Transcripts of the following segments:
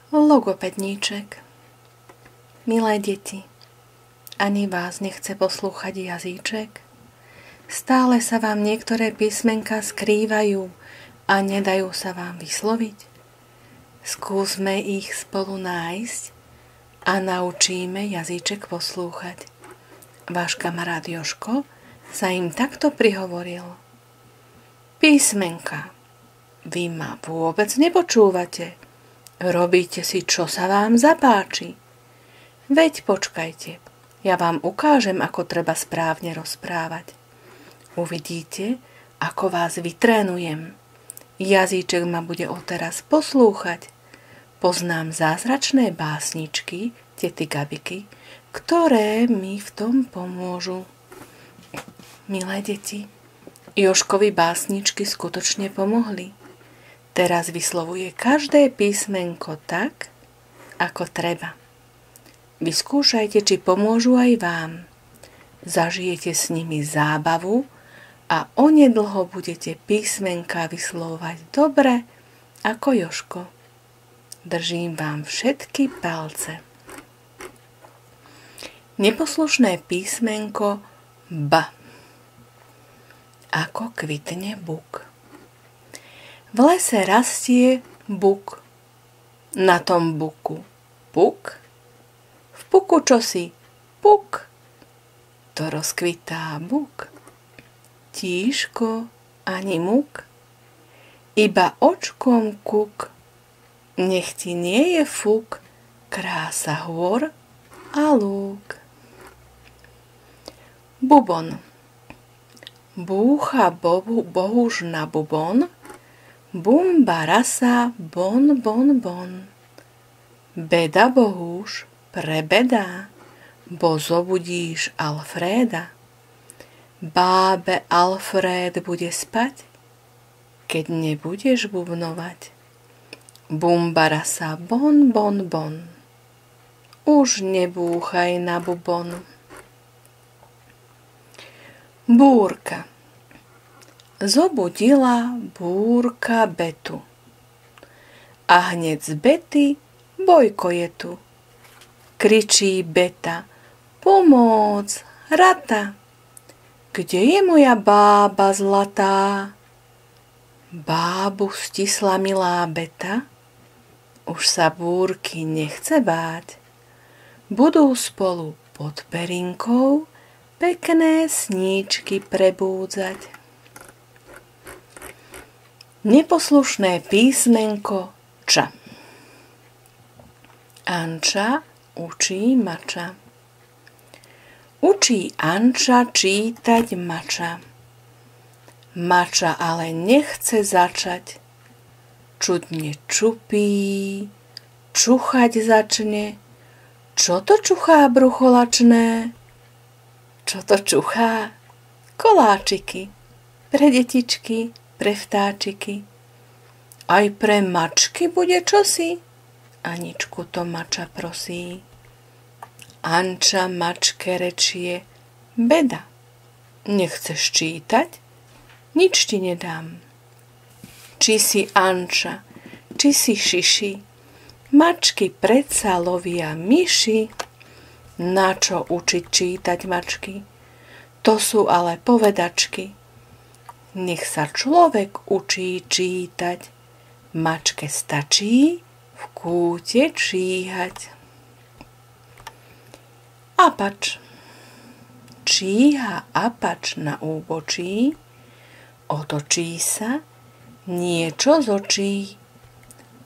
Logopedníček. Milé deti, ani vás nechce poslúchať jazyček? Stále sa vám niektoré písmenka skrývajú a nedajú sa vám vysloviť? Skúsme ich spolu nájsť a naučíme jazyček poslúchať. Váš kamarát Jožko sa im takto prihovoril. Písmenka, vy ma vôbec nepočúvate. Robíte si, čo sa vám zapáči. Veď počkajte, ja vám ukážem, ako treba správne rozprávať. Uvidíte, ako vás vytrénujem. Jazyček ma bude odteraz poslúchať. Poznám zázračné básničky, tety Gabiky, ktoré mi v tom pomôžu. Milé deti, Jožkovi básničky skutočne pomohli. Teraz vyslovuje každé písmenko tak, ako treba. Vyskúšajte, či pomôžu aj vám. Zažijete s nimi zábavu a onedlho budete písmenka vyslovovať dobre ako Jožko. Držím vám všetky palce. Neposlušné písmenko B. Ako kvitne buk. V lese rastie buk. Na tom buku puk. V puku čosi puk. To rozkvitá buk. Tíško ani muk. Iba očkom kuk. Nech ti nie je fuk. Krása hôr a lúk. Bubon. Búcha bohuž na bubon. Bumba rasa bon bon bon. Beda bohuž prebedá, bo zobudíš Alfréda. Bábe Alfred bude spať, keď nebudeš bubnovať. Bumba rasa bon bon bon. Už nebúchaj na bubon. Búrka. Zobudila búrka Betu. A hneď z Bety Bojko je tu. Kričí Beta, pomôc, rata. Kde je moja bába zlatá? Bábu stisla milá Beta. Už sa búrky nechce báť. Budú spolu pod perinkou pekné sníčky prebúdzať. Neposlušné písmenko Č. Anča učí mača. Učí Anča čítať mača. Mača ale nechce začať. Čudne čupí, čuchať začne. Čo to čuchá brucholačné? Čo to čuchá? Koláčiky. Pre detičky, pre vtáčiky. Aj pre mačky bude čosi? Aničku to mača prosí. Anča mačke rečie, beda, nechceš čítať? Nič ti nedám. Či si Anča, či si Šiši, mačky predsa lovia myši. Na čo učiť čítať mačky? To sú ale povedačky. Nech sa človek učí čítať. Mačke stačí v kúte číhať. Apač. Číha apač na úbočí, otočí sa, niečo z očí.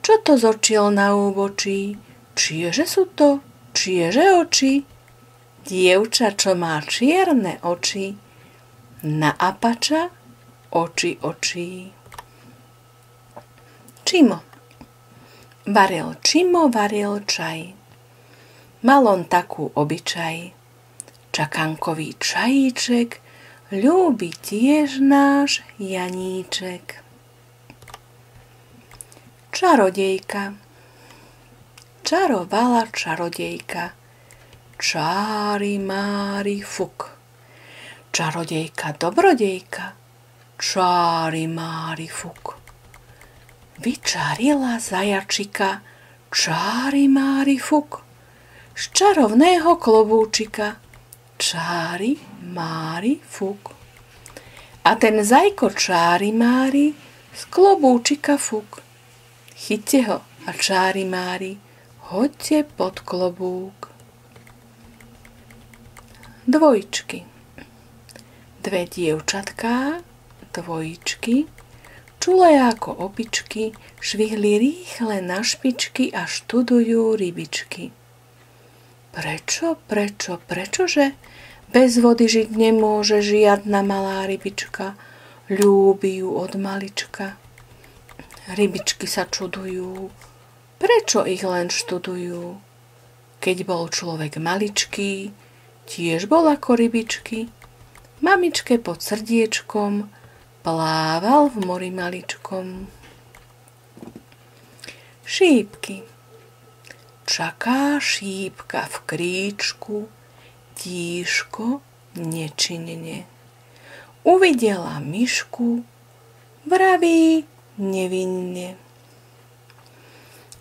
Čo to zočil na úbočí? Čieže sú to? Čieže oči? Dievča, čo má čierne oči. Na apača oči očí. Čimo. Čimo varil čaj. Mal on takú obyčaj. Čakankový čajíček ľúbi tiež náš Janíček. Čarodejka. Čarovala čarodejka. Čári mári fuk. Čarodejka dobrodejka. Čári mári fuk. Vyčarila zajačika čári mári fuk, z čarovného klobúčika, čári mári fuk. A ten zajko čári mári z klobúčika fuk. Chyťte ho a čári mári hoďte pod klobúk. Dvojčky. Dve dievčatká, dvojičky, čulé ako opičky, švihli rýchle na špičky a študujú rybičky. Prečože? Bez vody žiť nemôže žiadna malá rybička, ľúbi ju od malička. Rybičky sa čudujú, prečo ich len študujú. Keď bol človek maličký, tiež bol ako rybičky. Mamičke pod srdiečkom plával v mori maličkom. Šípky. Čaká šípka v kríčku, tíško nečinne. Uvidela myšku, vraví nevinne.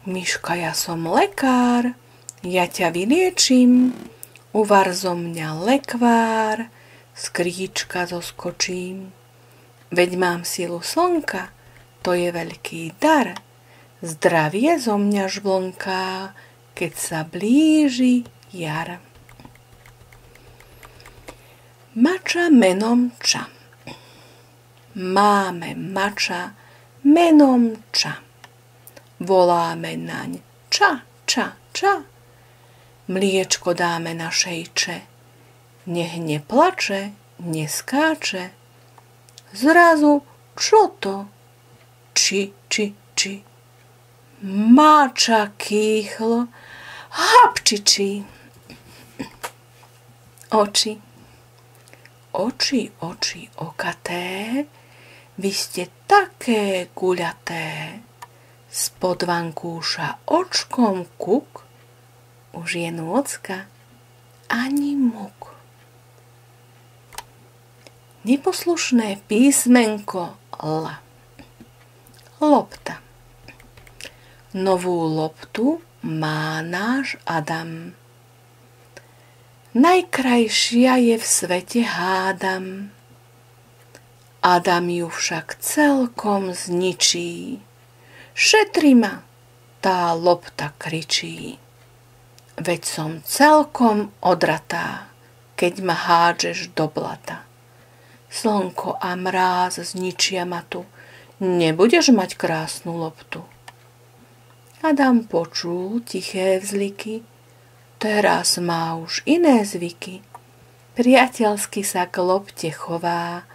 Myška, ja som lekár, ja ťa vyliečím, uvar zo mňa lekvár, z kríčka zoskočím. Veď mám silu slnka, to je veľký dar, zdravie zo mňa žblnká, keď sa blíži jar. Mača menom Ča. Máme mača menom Ča. Voláme naň Ča, Ča, Ča. Mliečko dáme našej Če. Nech neplače, neskáče. Zrazu čo to? Či. Mača kýchlo, hapčičí. Oči okaté, vy ste také guľaté. Spod vankúša očkom kuk, už je nôcka ani muk. Neposlušné písmenko L. Lopta. Novú loptu má náš Adam. Najkrajšia je v svete hádam. Adam ju však celkom zničí. Šetri ma, tá lopta kričí. Veď som celkom odratá, keď ma hádžeš do blata. Slnko a mráz zničia ma tu, nebudeš mať krásnu loptu. Adam počul tiché vzliky, teraz má už iné zvyky. Priateľsky sa k lopte chová,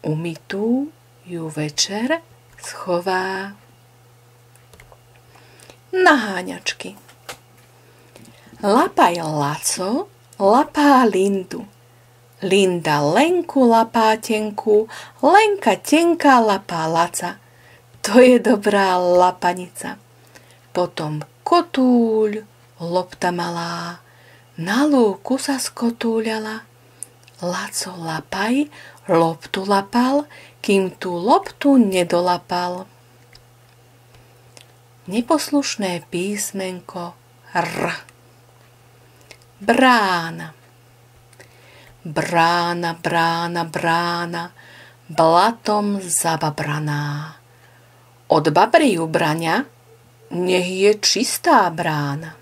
umytú ju večer schová. Naháňačky. Lapaj Laco lapá Lindu. Linda Lenku lapá tenku, Lenka tenká lapá Laca. To je dobrá lapanica. Potom kotúľ, lopta malá, na lúku sa skotúľala. Laco lapaj, loptu lapal, kým tú loptu nedolapal. Neposlušné písmenko R. Brána. Brána, blatom zababraná. Od babry ju braňa, nech je čistá brána.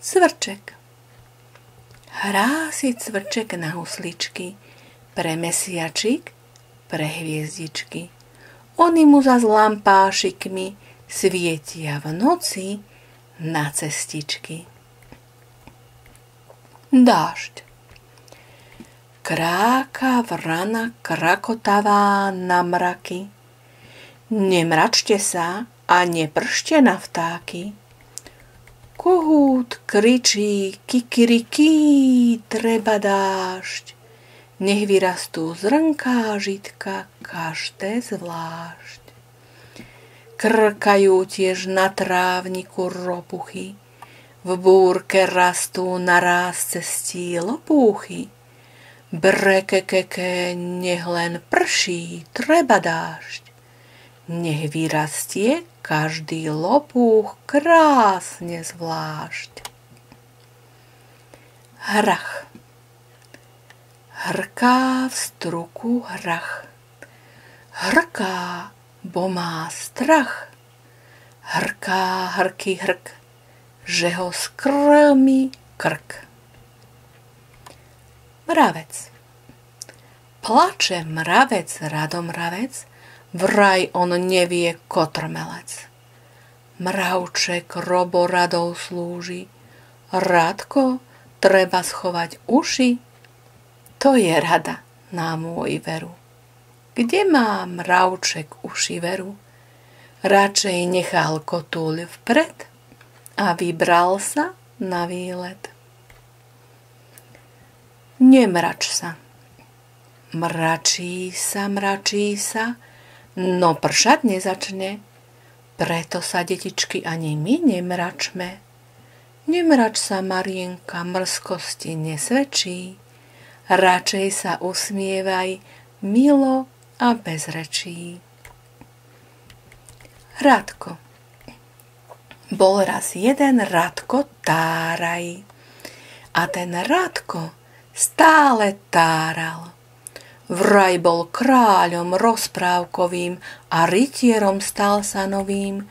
Cvrček. Hrá si cvrček na husličky, pre mesiačik, pre hviezdičky. Oni mu za lampášikmi svietia v noci na cestičky. Dážď. Kráka vrana krakotavá na mraky. Nemračte sa a nepršte na vtáky. Kohút kričí kikirikí, treba dážď. Nech vyrastú zrnká žitka, každé zvlášť. Krkajú tiež na trávniku ropuchy, v búrke rastú naráz cestí lopúchy. Brekekeke, nech len prší, treba dážď. nech vyrastie každý lopúch krásne zvlášť. Hrach. Hrká v struku hrach. Hrká, bo má strach. Hrká hrký hrk, že ho skrmí krk. Mravec. Plače mravec radomravec, vraj on nevie kotrmelec. Mravček roboradou slúži, Radko, treba schovať uši. To je rada na môj veru. Kde má mravček uši veru? Radšej nechal kotúľ vpred a vybral sa na výlet. Nemrač sa. Mračí sa, no pršať nezačne. Preto sa, detičky, ani my nemračme. Nemrač sa, Marienka, mrzkosti nesvedčí. Radšej sa usmievaj, milo a bez rečí. Radko. Bol raz jeden Radko táraj. A ten Radko stále táral. Vraj bol kráľom rozprávkovým a rytierom stal sa novým.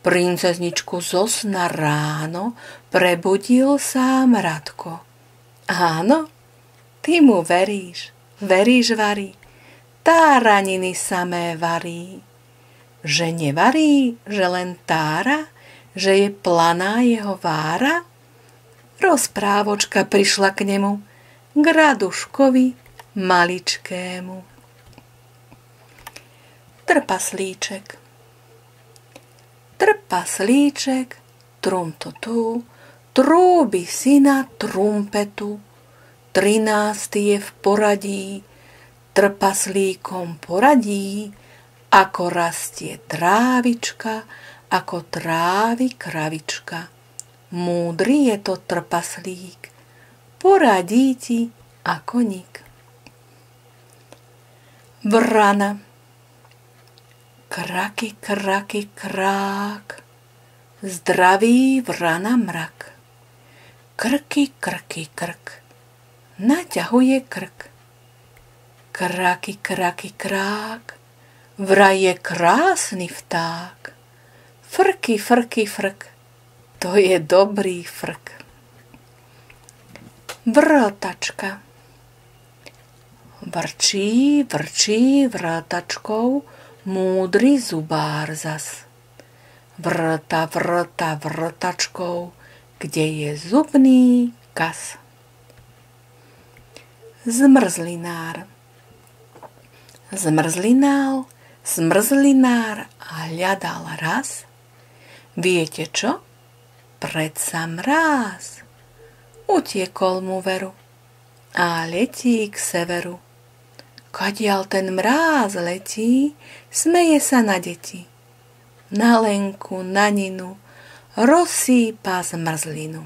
Princezničku zo sna ráno prebudil sám Radko. Áno, ty mu veríš varí, táraniny samé varí. Že nevarí, že len tára, že je planá jeho vára? Rozprávočka prišla k nemu, k Raduškovi maličkému. Trpaslíček, trumtutu, trúbi si na trumpetu. 13. je v poradí, trpaslíkom poradí, ako rastie trávička, ako trávi kravička. Múdry je to trpaslík, poradí ti ako nik. Vrana. Kraky, kraky, krák, zdraví vrana mrak. Krky, krky, krk, naťahuje krk. Kraky, kraky, krák, vraj je krásny vták. Frky, frky, frk, to je dobrý frk. Vrtačka. Vrčí vrtačkou, múdry zubár zas. Vrta vrtačkou, kde je zubný kas. Zmrzlinár. Zmrzlinár a hľadal raz. Viete čo? Predsa mráz. Utiekol mu veru a letí k severu. Kadiaľ ten mráz letí, smeje sa na deti. Na Lenku, na Ninu, rozsýpa zmrzlinu.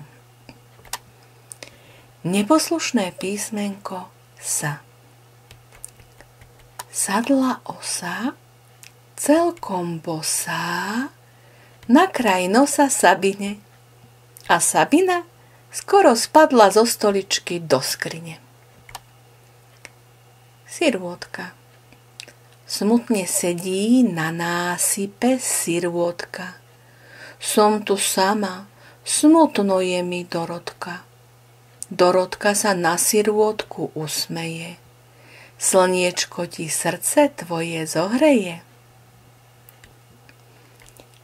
Neposlušné písmenko sa. Sadla osa, celkom bosá, na kraj nosa Sabine. A Sabina skoro spadla zo stoličky do skrine. Sirôtka. Smutne sedí na násype sirôtka. Som tu sama, smutno je mi Dorotka. Dorotka sa na sirôtku usmeje. Slniečko ti srdce tvoje zohreje.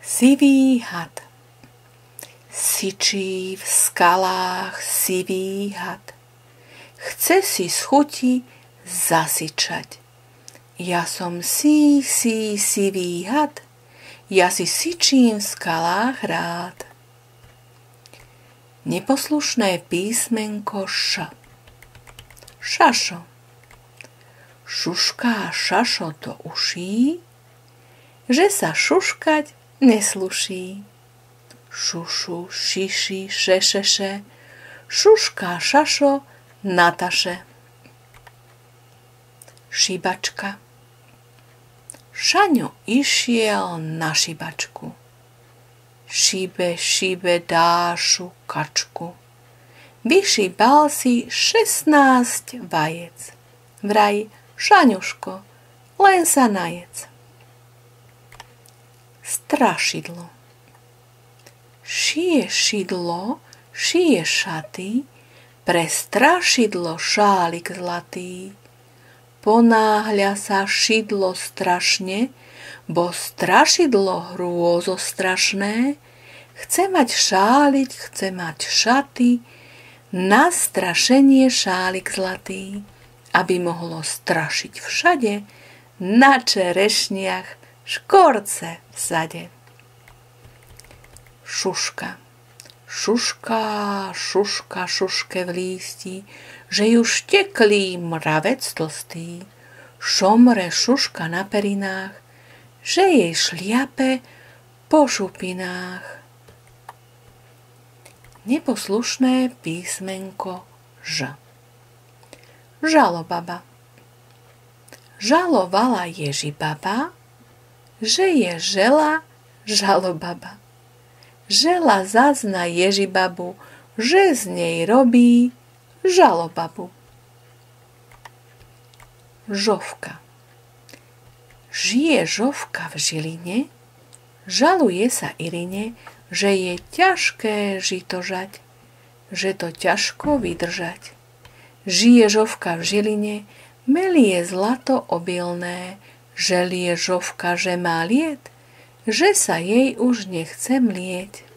Sivý had. Syčí v skalách sivý had. Chce si z chuti zasyčať. Ja som sivý had, ja si syčím v skalách rád. Neposlušné písmenko š. Šašo. Šušká šašo do uší, že sa šuškať nesluší. Šušu, šiši, šešeše, šušká šašo Nataše. Šibačka. Šaňo išiel na šibačku. Šibe, šibe dášu kačku. Vyšibal si 16 vajec. Vraj, Šaňuško, len sa najedz. Strašidlo. Šije šidlo, šije šaty, pre strašidlo šálik zlatý. Ponáhľa sa šidlo strašne, bo strašidlo hrôzo strašné, chce mať šáliť, chce mať šaty, na strašenie šálik zlatý, aby mohlo strašiť všade, na čerešniach, škorce v sade. Šuška. Šuška, šuška, šuške v lísti, že ju šteklý mravec tlstý. Šomre šuška na perinách, že jej šliape po šupinách. Neposlušné písmenko Ž. Žalobaba. Žalovala Ježibaba, že je žela žalobaba. Žela zas na Ježibabu, že z nej robí žalobabu. Žovka. Žije Žovka v Žiline, žaluje sa Irine, že je ťažké žito žať, že to ťažko vydržať. Žije Žovka v Žiline, melie zlato obilné, želie Žovka, že má liet, že sa jej už nechce mlieť.